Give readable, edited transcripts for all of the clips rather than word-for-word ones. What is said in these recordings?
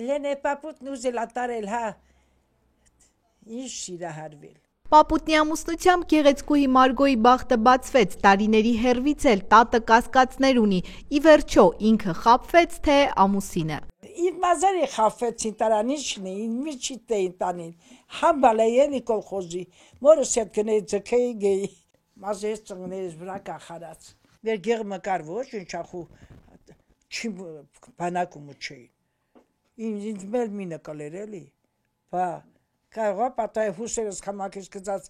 Լենե պապուտն ուզել ատարել, հա, ինչ շիրահարվել։ Պապուտնի ամուսնությամբ գեղեցկուհի Մարգոյի բախտը բացվեց, տարիների հեռվից էլ տատը կասկածներ ունի, ի վերջո ինքը խաբվեց, թե ամուսինը։ Իմ մազերը խաբվեցին տարան, ինչն է, մի չի տեին տանին, համբալ է ելի կոլխոզի, մորս հետ գնեի ձգեի գեի, մազես ծնգներս վրա կախարած, մեր գեղ մկար ոչ, ինչախու, չի բանակումը չէին, ինձ մել մի նկալեր էլի, բա, կարողա պատայ հուսերս կամակից գծած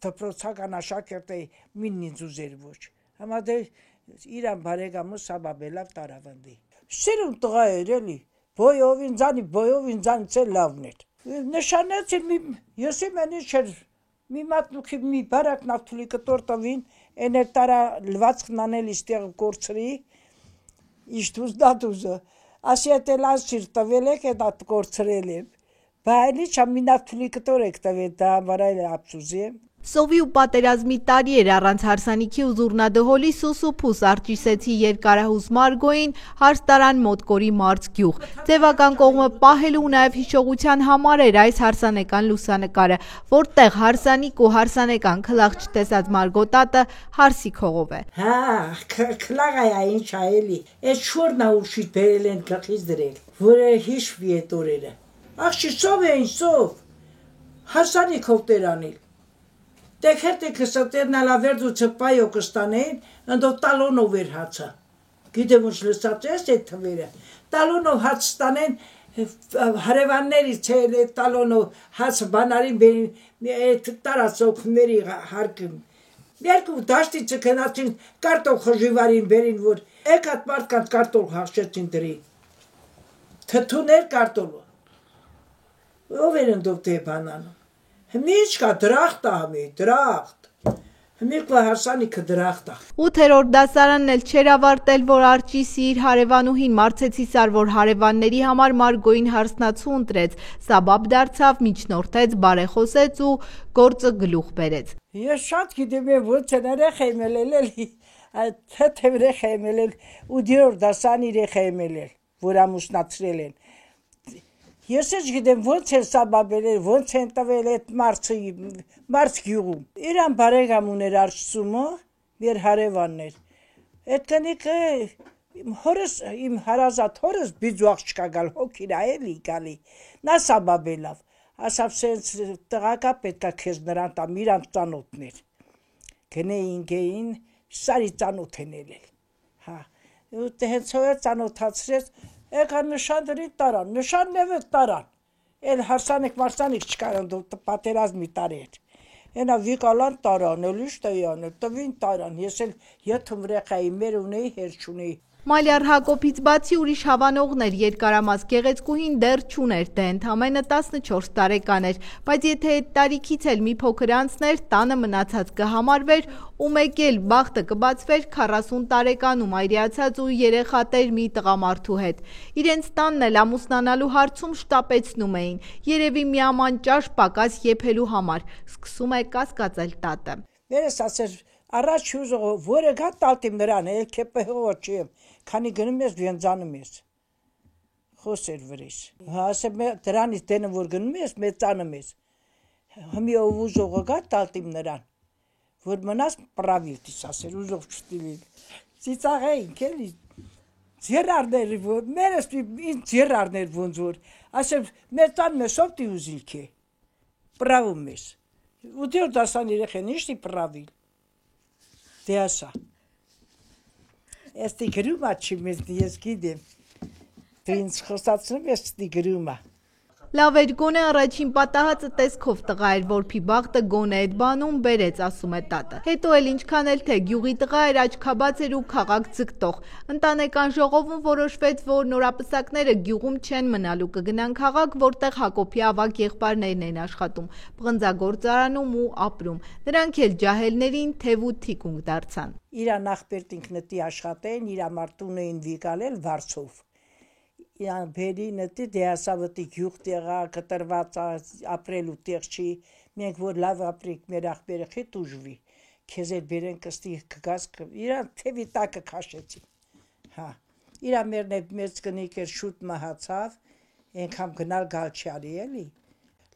դպրոցական աշակերտ էի, մին ինձ ուզեր ոչ, համադե իրան բարեկամը սաբաբելավ տարավանդի, սիրում տղա էր էլի, բոյով ինձանի ծել լավն էր, նշանեցին եսի մենի չեր, մի մատնուքի մի բարակ նավթուլի կտոր տվին, են էր տարա լվացքն անել իստեղ կորցրի, իշտուզ դատուզը, ասի էտ էլ ասիր տվել եք, էտ ատ կորցրել եմ, Բայլի չամ մի նավթուլի կտոր եք տվել, դա բարայլ է ապսուզի եմ։ Սովի ու պատերազմի տարի էր առանց հարսանիքի ու զուռնադհոլի սուսուփուս արջիսեցի երկարահուս Մարգոյին հարստարան մոտկորի մարզ գյուղ։ Ձևական կողմը պահելու ու նաև հիշողության համար էր այս հարսանեկան լուսանկարը, որտեղ հարսանիք ու հարսանեկան քլաղ չտեսած Մարգոտատը հարսի քողով է։ Հա, քլաղ է ինչ այելի, այս շորնա ուշիտ բերել են գլխից դրել, որը հիշվի այդ օրերը։ Աղջի սով էին, սով, հարսանիքով տերանիլ։ Տեքերտի կսատերնալավերդ ու ծպայո կստանեին, ընդով տալոնով էր հացա։ Գիտեմ ուշ լսած ես այդ թվերը։ Տալոնով հաց ստանեն, հարևանների ծել այդ տալոնով հացը բանարին բերին, տարած օգների հարկում։ Երկու դաշտի ծկնացին կարտոլ խժիվարին բերին, որ էկատ մարդկանց կարտոլ հաղշեցին դրին։ Թթուներ կարտոլը։ Ով էր ընդով թե բանանում։ Հմիչ կա դրախտ ահմի, դրախտ։ Հմիչ հարսանիքը դրախտ ահ։ 8-րդ դասարանն էլ չեր ավարտել, որ Արջիսի իր հարևանուհին Մարցեցի սար, որ հարևանների համար Մարգոյին հարսնացու ընտրեց, սաբաբ դարձավ, միջնորդեց, բարեխոսեց ու գործը գլուխ բերեց։ Ես շատ գիտեմ ոնց են երեխա ելել, թե երեխա ելել, 8-րդ դասարան երեխա ելել, որ ամուսնացրել են։ Ես էլ գիտեմ ոնց են սաբաբել, ոնց են տվել այդ մարց գյուղում։ Իրան բարեկամ ուներ Արջսումը, մեր հարևաններ։ Այդ կնիկը իմ հարազատ հորս բիձու աղջկա գալ հոգիրա էլի գալի։ Նա սաբաբելավ, ասավ սենց տղակա պետքա քեզ նրան տամ, իրան ծանոթներ։ Գնեին գեին, սարի ծանոթ են ելել։ Հա, ու հենց հո ծանոթացրեց Եկա նշան դրի տարան, նշան նևը տարան, էլ հարսանիք մարսանիք չկար ընդով պատերազմի տարի էր, ենա վիկալան տարան, էլ իշտ էի անել, տվին տարան, ես էլ եթում վրեխայի մեր ունեի, հեր չունեի։ Մալյար Հակոբից բացի ուրիշ հավանողներ երկարամաս գեղեցկուհին դեռ չուներ, դե ընդամենը 14 տարեկան էր, բայց եթե այդ տարիքից էլ մի փոքր անցներ, տանը մնացած կհամարվեր ու մեկ էլ բախտը կբացվեր 40 տարեկանում այրիացած ու երեխատեր մի տղամարդու հետ։ Իրենց տանն էլ ամուսնանալու հարցում շտապեցնում էին, երևի մի ամանճաշ պակաս եփելու համար, սկսում է կասկածել տատը։ Վերս ասեր առաջ ուզող որը գա տալտիմ նրան, քեպեհով չեմ, քանի գնում ես վենձանում ես։ Խոսեր վրես։ Ասեմ դրանից դենը որ գնում ես, մեծանում ես։ Հիմի ուզողը գա տալտիմ նրան, որ մնաս պրավիլ դիս ասեր, ուզող չտիլին։ Ծիծաղեինք էլի։ Ձերարներ, մերս ինձ ձերարներ ոնց որ, ասեմ մեծանում ես ով տի ուզիլք է։ Պրավում ես։ 8-րդ դասան երեխեն իշտի պրավիլ։ Դե ասա, ես տի գրումա չի մեզ ես գիդեմ, դու ինձ խոսացնում ես տի գրումա։ Լավ էր գոնե առաջին պատահածը տեսքով տղա էր, որփի բախտը գոնե այդ բանում բերեց, ասում է տատը։ Հետո էլ ինչքան էլ թե գյուղի տղա էր, աչքաբաց էր ու քաղաք ձգտող։ Ընտանեկան ժողովում որոշվեց, որ նորապսակները գյուղում չեն մնալու, կգնան քաղաք, որտեղ Հակոբի ավագ եղբայրներն են աշխատում, պղնձագործարանում ու ապրում։ Նրանք էլ ջահելներին թև ու թիկունք դարձան։ Իրա նախբերտ ինքնտի աշխատեն, իրա մարդուն էին վիկալել վարձով։ Իրան բերի նտի դեասավտի գյուղ տեղա կտրված ապրելու տեղ չի, մենք որ լավ ապրիկ մեր աղբերը խիտ ուժվի, քեզ էլ բերեն կստի կգաս, իրան թևի տակը քաշեցին, հա, իրա մերն է մեծ կնիկ էր շուտ մահացավ, Ենքամ գնալ գալ չի արի էլի,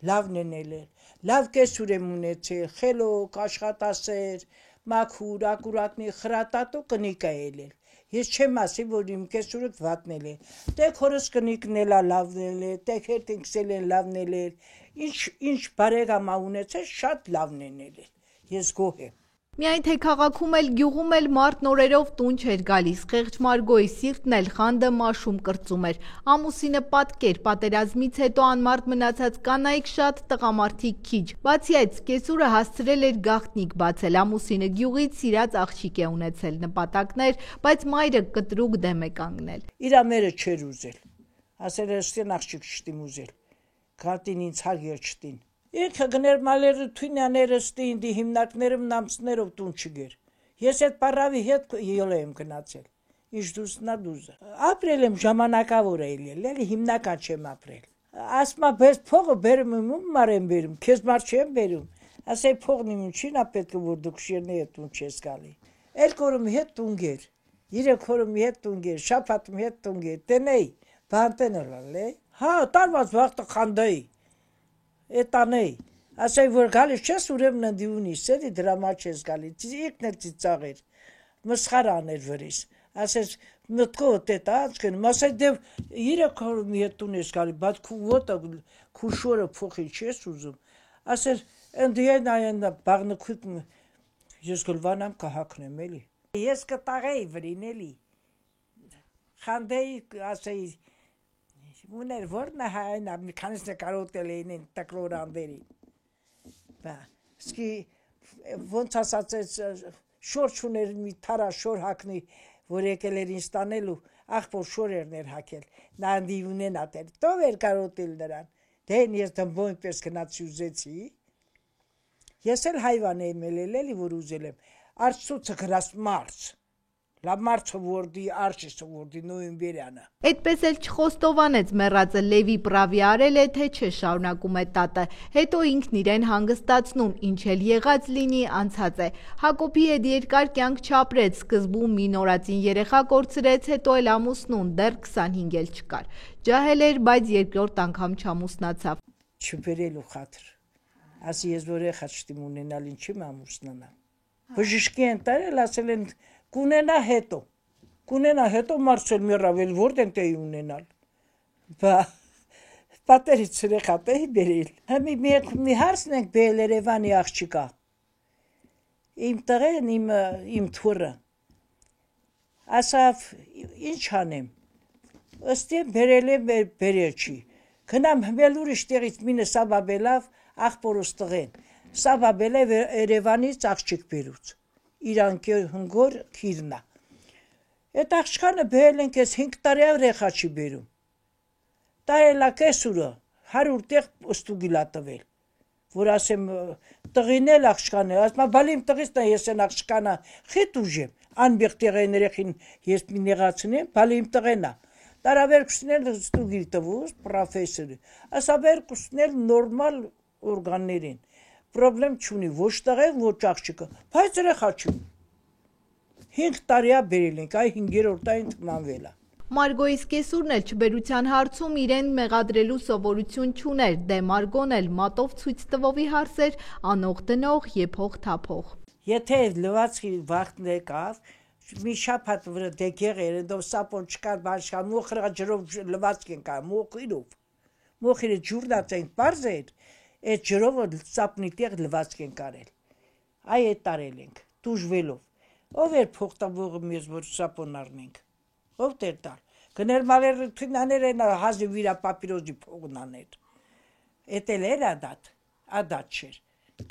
լավն են էլել, լավ կեսուր եմ ունեցել, խելոք, աշխատասեր, մաքուր, ակուրատնի, խրատատու կնիկ է էլել, ես չեմ ասի, որ իմ կեսուրը վատնել է, տեք հորս կնիկն էլա լավնել է, տեք հետ ինքսել են լավնել է, ինչ բարեկամա ունեցել, շատ լավն են էլել, ես գոհ եմ։ Միայն թե քաղաքում էլ գյուղում էլ մարդ նորերով տուն չէր գալիս, խեղճ Մարգոյի սիրտն էլ խանդը մաշում կրծում էր, ամուսինը պատկեր, պատերազմից հետո անմարդ մնացած կանայք շատ, տղամարդիկ քիչ, բացի այդ կեսուրը հասցրել էր գաղտնիք բացել, ամուսինը գյուղից սիրած աղջիկ է ունեցել, նպատակներ, բայց մայրը կտրուկ դեմ է կանգնել։ Իրա մերը չէր ուզել, ասել է ստեն աղջիկ չտիմ ուզել, քարտին ինձ հարգել չտին։ Ինքը գներ մալերը թույնյաները ստին դի հիմնակներում նամցներով տուն չգեր։ Ես այդ պարավի հետ յոլ եմ գնացել։ Ինչ դուսնա դուզը։ Ապրել եմ ժամանակավոր էլի, էլի հիմնական չեմ ապրել։ Ասմա բես փողը բերում եմ մարեմ բերում, քեզ մար չեմ բերում։ Ասե փողն իմ ինչին է պետք որ դու քշերնի հետ տուն չես գալի։ Էլ կորում հետ տուն գեր։ Երեք օրում հետ տուն գեր, շաբաթում հետ տուն գեր։ Տենեի, բանտենալ է։ Հա, տարված վաղտը խանդեի։ Էտանեի, ասայի որ գալիս չես ուրեմն ընդիունի, սերի դրամա չես գալիս, իքն էլ ծիծաղեր, մսխար աներ վրիս, ասես մտքով տետա ածկնում, ասայի դև երեք օրում հետուն ես գալի, բայց քու շորը փոխի չես ուզում, ասեր ընդիեն այն բաղնքույք ես գլվանամ կհակնեմ էլի, ես կտաղեի վրին էլի, խանդեի ասեի, ուներ որն է հայնա, մի քանիսն է կարոտել էին տկլորանդերին, սկի ոնց ասացեց շոր չուներ մի թարա շոր հակնի, որ եկել էր ինձ տանելու, աղբոր շորերն էր հակել, նա ընդի ունեն ատել, տով էր կարոտել նրան, դեն ես դմբոյն պես գնացի ուզեցի, ես էլ հայվան եմ էլի, որ ուզել եմ, արցուցը գրաս մարց, լավ մարցը որդի արչիսը որդի նոյմբերյանը։ Այդպես էլ չխոստովանեց մեռածը Լևի պրավի արել է, թե չէ շարունակում է տատը, հետո ինքն իրեն հանգստացնում, ինչ էլ եղած լինի անցած է։ Հակոբի հետ երկար կյանք չապրեց, սկզբում մի նորածին երեխա կորցրեց, հետո էլ ամուսնուն, դեռ 25 էլ չկար։ Ջահել էր, բայց երկրորդ անգամ չամուսնացավ։ Չբերելու խաթր, ասի ես որ եղած չտիմ ունենալ ինչի ամուսնանամ։ Բժշկի են տարել, ասել են կունենա հետո մարցել մեռավել որտեն տեի ունենալ, պատերից սրեխատեի բերել, մի հարսն ենք բել երևանի աղջիկա, իմ տղեն իմ թուրը, ասավ ինչ անեմ, ըստիեմ բերել եմ բերել չի, գնամ հմել ուրիշ տեղից մինը սաբաբելավ աղբորոս տղեն, սաբաբել է երևանից աղջիկ բերուց, իրանքի հնգոր քիրնա, Այդ աղջկանը բերել ենք ես 5 տարյա ռեխա չի բերում, տարելա կեսուրը 100 տեղ ստուգիլա տվել, որ ասեմ տղին էլ աղջկան է, ասմա բալի իմ տղիցն է ես են աղջկանը խիտ ուժեմ, անբեղ տեղեն երեխին ես մի նեղացնեմ, բալի իմ տղենա, տարավեր կուսնել ստուգիլ տվուս, պրոֆեսորը, ասաբեր կուսնել նորմալ օրգաններին, պրոբլեմ չունի, ոչ տղեն, ոչ աղջիկը, բայց ռեխա չունի, 5 տարյա բերել ենք, այ 5-րդ տարին թմանվել է։ Մարգոյիս կեսուրն էլ չբերության հարցում իրեն մեղադրելու սովորություն չուներ, դե Մարգոն էլ մատով ցույց տվովի հարցեր, անող դնող, եփող թափող։ Եթե լվացքի վախտն եկավ, մի շաբաթ վրա դեկեղ էր, դով սապոն չկար բաշխան, մոխրը ջրով լվացք են կար, մոխիրը ջուրնած են պարզ էր, այդ ջրով սապնի տեղ լվացք են կարել, այ այդ տարել ենք, տուժվելով, ով էր փոխտավողը մեզ, որ սապոն առնենք, ով տեր տալ, գներ մալեր թույնաներ են հազի վիրա պապիրոզի փողն աներ, էտ էլ էր ադատ չեր,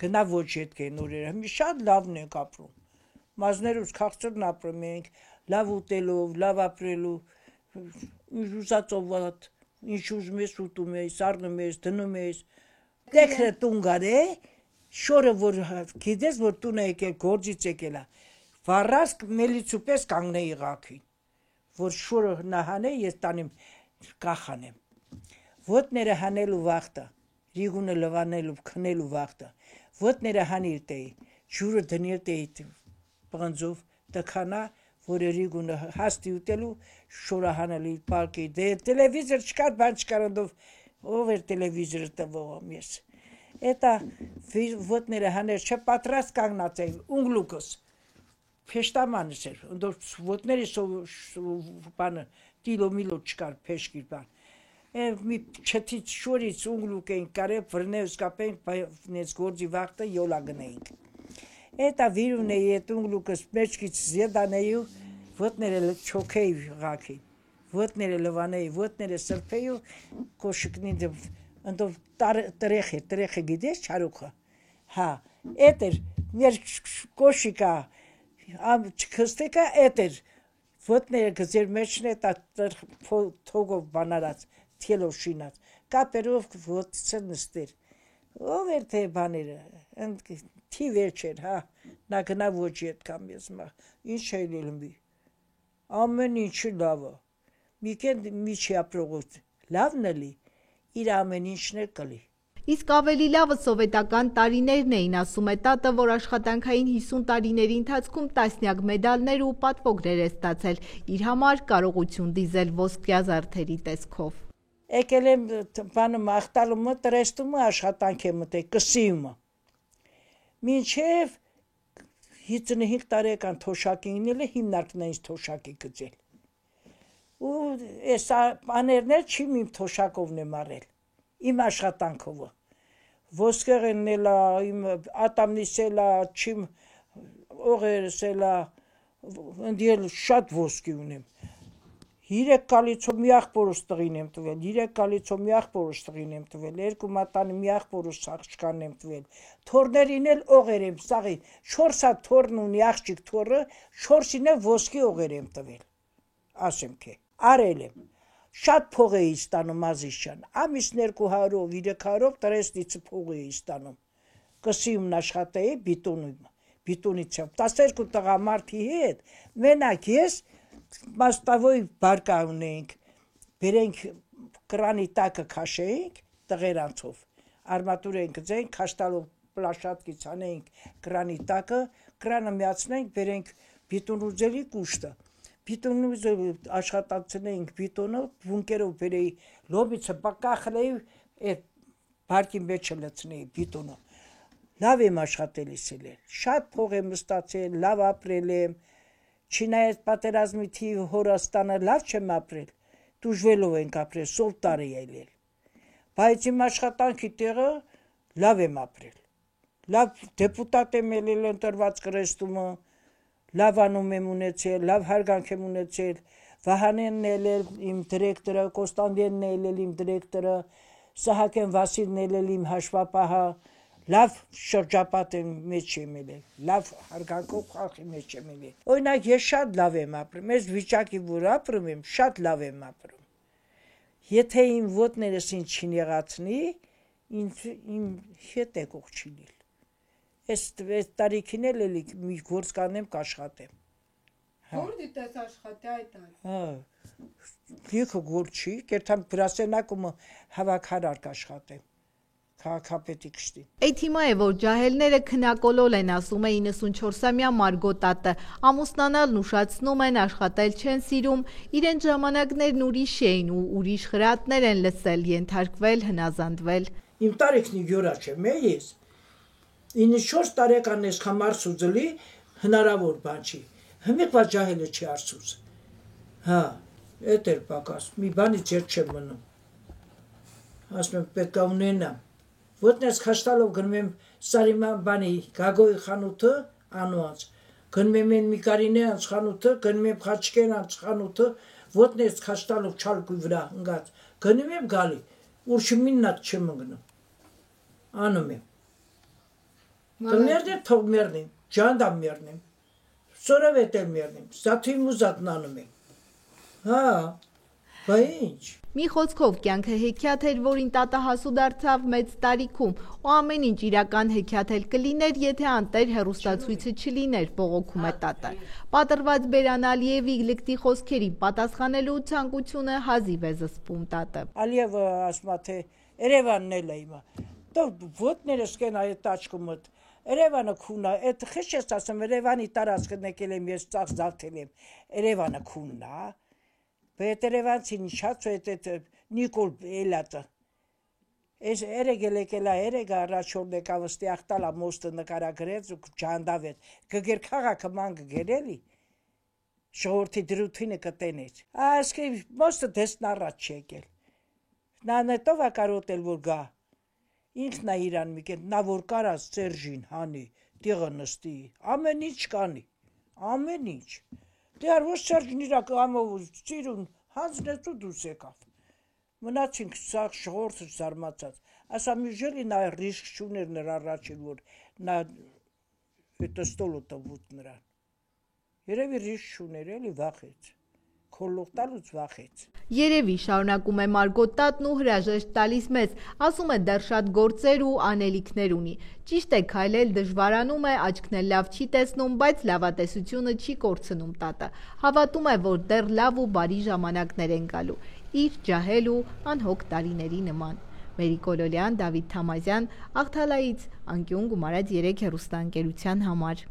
գնա ոչ հետ կեն օրերը, մի շատ լավն ենք ապրում, մազներուս կաղցրն ապրում ենք, լավ ուտելով, լավ ապրելու, ուզածով վատ, ինչ ուզում ես ուտում ես, առնում ես, դնում ես, տեքրը տուն գար է, շորը որ գիտես, որ տուն է եկել, գործից եկել է, վառասկ մելիցու պես կանգնեի ղաքին, որ շորը նահանե, ես տանիմ կախանեմ, ոտները հանելու վաղտը, Ռիգունը լվանելու, քնելու վաղտը, ոտները հանիր տեի, ջուրը դնիր տեի պղնձով, տքանա, որ Երիգունը հաստի ուտելու շորահանել իր պարկի, դե տելևիզոր չկար, բան չկար, ով էր տելևիզորը տվողում ես, էտա ոտները հաներ չպատրաստ կանգնած էին, ունգլուկս, փեշտամանս էր, ոտների բանը, տիլո միլո չկար, փեշկիր բան, մի չթից շորից ունգլուկ էինք կարև, վրնեվ սկապենք, նեց գործի վաղտը յոլա գնեինք, էտա վիրուն էի էտ ունգլուկս մեջքից զեդանեի ու ոտները չոքեի ғակին, ոտները լվանեի, ոտները սրպեի ու կոշիկնին ընդով տրեխ է գիտես չարուխը, հա, էտ էր, մեր կոշիկա, չքստեկա էտ էր, ոտները գծեր մեջն է թոգով բանարած, թիելով շինած, կապերով ոտցը նստեր, ով էր թե բաները, թի վերջ էր, հա, նա գնա ոչի էտ կամ ես մա, ինչ է լելմի, ամեն ինչը լավը, միկեն միջի ապրողոտ, լավն էլի, իր ամեն ինչն է կլի։ Իսկ ավելի լավը սովետական տարիներն էին, ասում է տատը, որ աշխատանքային 50 տարիների ընթացքում տասնյակ մեդալներ ու պատվոգրեր է ստացել, իր համար կարողություն դիզել ոսկյա զարդերի տեսքով։ Եկել եմ բանը մաղտալումը, տրեստումը աշխատանք է մտել, կսիումը։ Մինչև 55 տարեկան թոշակին էլ է հիմնարկնայից թոշակի գծել։ Ու այս աներներ չիմ իմ թոշակովն եմ արել, իմ աշխատանքովը։ Ոսկեղենն էլա, իմ ատամնիս էլա, չիմ օղերս էլա, ընդիել շատ ոսկի ունեմ։ 3 կալիցով մի աղբորս տղին եմ տվել, 3 կալիցով մի աղբորս տղին եմ տվել, 2 մատանի մի աղբորս աղջկանն եմ տվել, թորներին էլ օղեր եմ սաղին, 4 հատ թորն ունի աղջիկ թորը, 4-ին էլ ոսկի օղեր եմ տվել, ասեմ կե, արել եմ, շատ փող էի ստանում Ազիզյան, ամիս 200-ով, 300-ով տրեստիցը փող էի ստանում, կսիումն աշխատեի բիտոնից եմ, 12 տղամարդի հետ, մենակ ես մաստավոյ բարկա ունեինք, բերենք կրանի տակը քաշեինք տղերանցով, արմատուր ենք գծենք, քաշտալով պլաշատկից անեինք կրանի տակը, կրանը միացնենք, բերենք բիտոն ուզելի կուշտը, բիտոնը աշխատացնեինք բիտոնը, բունկերով բերեի, լոբիցը բակախլեի, այդ բարկի մեջը լցնեի բիտոնը, լավ եմ աշխատելիս էլ էր, շատ փող եմ ստացել, լավ ապրել եմ, չնայած պատերազմի թիվ հորաստանը լավ չեմ ապրել, դուժվելով ենք ապրել, սով տարի ելել, բայց իմ աշխատանքի տեղը լավ եմ ապրել, լավ դեպուտատ եմ ելել ընտրված կրեստումը, լավ անում եմ ունեցել, լավ հարգանք եմ ունեցել, Վահանենն ելել իմ դիրեկտորը, Կոստանդինն ելել իմ դիրեկտորը, Սահակեն Վասիլն ելել իմ հաշվապահը, լավ շրջապատ եմ մեջ եմ ելել, լավ հարգանքով խաղի մեջ եմ ելել։ Օրինակ ես շատ լավ եմ ապրում, ես վիճակի որ ապրում եմ, շատ լավ եմ ապրում։ Եթե իմ ոտներս ինձ չնեղացնի, իմ հետ եկող չի լինել։ Այս տարիքին էլ էլի մի գործ կանեմ կաշխատեմ։ Որ դիտես աշխատի այդ այլ։ Լիքը գործ չի, կերտամ գրասենակումը հավաքարար կաշխատեմ։ Քաղաքապետի կշտին։ Այդ հիմա է, որ ջահելները քնակոլոլ են, ասում է 94-ամյա Մարգոտ տատը, ամուսնանալն ուշացնում են, աշխատել չեն սիրում, իրենց ժամանակներն ուրիշ էին ու ուրիշ խրատներ են լսել, ենթարկվել, հնազանդվել։ Իմ տարիքն յորա չեմ ես, 94 տարեկան ես խամարս ուզելի, հնարավոր բան չի, հմիղված ջահելը չի արսուց, հա, էտ էր պակաս, մի բանից երդ չեմ մնում, ասում եմ պետք է ունենամ, ոտնես խաշտալով գնում եմ Սարիման բանի գագոյի խանութը անուած, գնում եմ են Միկարինե անց խանութը, գնում եմ Խաչկեն անց խանութը, ոտնես խաշտալով չալկույ վրա ընգած, գնում եմ գալի, ուրշի միննատ չեմ ընգնում, անում եմ, կմերնեմ թող մերնեմ, ջանդամ մերնեմ, սորավետ էլ մերնեմ, սաթույմ ու զատն անում եմ, հա, բա ինչ։ Մի խոսքով կյանքը հեքիաթ էր, որին տատը հասու դարձավ մեծ տարիքում ու ամեն ինչ իրական հեքիաթ էլ կլիներ, եթե անտեր հեռուստացույցը չլիներ, բողոքում է տատը։ Պատրված Բերան Ալիևի լկտի խոսքերին պատասխանելու ցանկությունը հազիվ է զսպում տատը։ Ալիևը ասում է թե Երևանն էլ է իմը։ Դու ոտներս կեն այդ տաճկումդ Երևանը քունն է, այդ խիշ ես ասեմ, Երևանի տարածքն եկել եմ, ես ծախս զարթել եմ, Երևանը քունն է, բայց Երևանցին շատ այդ Նիկոլ Էլատը, ես երեգել եկել է, երեգ առաջորդ եկավ ստեղ տալա մոստը նկարագրեց ու չանդավեց, գգեր քաղաքը ման գգեր էլի, ժողովրդի դրութինը կտեներ, ասկի մոստը դեսն առաջ եկել, նա նետով է կարոտել, որ գա, ինքն է իրան մի կետ, նա որ կարած Սերժին հանի, տիղը նստի, ամեն ինչ կանի, ամեն ինչ, դեր որ Սերժին իրակ ամով ծիրուն հանձնեց ու դուս եկավ, մնացինք սաղ ժողորդը զարմացած, ասա մի ժելի նա ռիսկ չուներ նրա առաջին, որ նա это ստոլը տվուտ նրան, երևի ռիսկ չուներ էլի վախեց, քոլլող տալուց վախեց։ Երևի շարունակում է Մարգոտատն ու հրաժեշտ տալիս մեզ, ասում է դեռ շատ գործեր ու անելիքներ ունի։ Ճիշտ է, քայլել դժվարանում է, աչքն էլ լավ չի տեսնում, բայց լավատեսությունը չի կորցնում տատը։ Հավատում է, որ դեռ լավ ու բարի ժամանակներ են գալու, իր ջահել ու անհոգ տարիների նման։ Մերիկ Օլոլյան, Դավիթ Թամազյան, Աղթալայից, անկյուն Գումարած 3 հեռուստաընկերության համար։